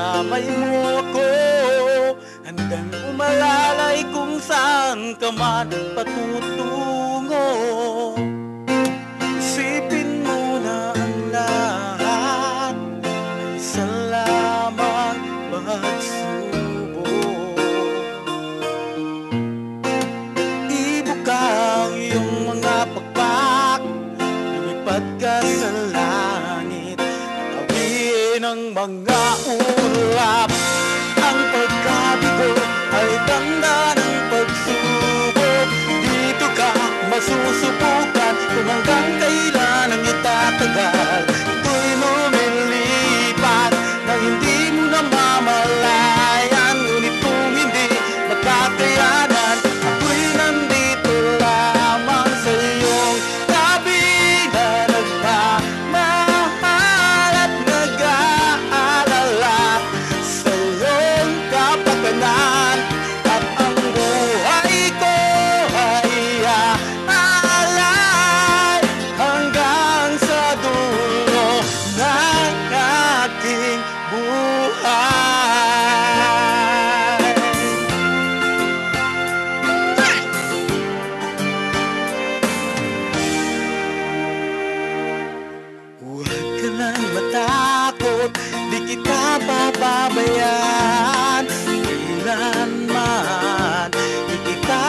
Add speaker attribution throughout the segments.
Speaker 1: kasamay mo ako. Handang umalalay kung saan ka man patutungo. Isipin mo na ang lahat ay isa lamang pagsubok. Ibuka ang iyong mga pagpak, lumipad ka sa langit, tawiin ang mga ulap. Ang pagkabigo ay tanda ng pagsubok. Dito ka masusubukan kung hanggang kailan ang itatagal. Ito'y lumilipat na hindi mo na mamalayan, ngunit kung hindi magkakayanan, ako'y nandito lamang sa iyong tabi na nagmamahal at nag-aalala sa iyong kapakanan. At ang buhay ko ay aalay hanggang sa dulo ng aking buhay. Huwag ka lang matakot, di kita papabayaan. Kailanman di kita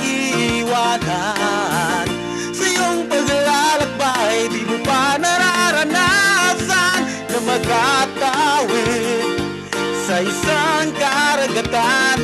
Speaker 1: iiwanan. Sa iyong paglalakbay, di mo pa nararanasan na magkatawid sa isang karagatan.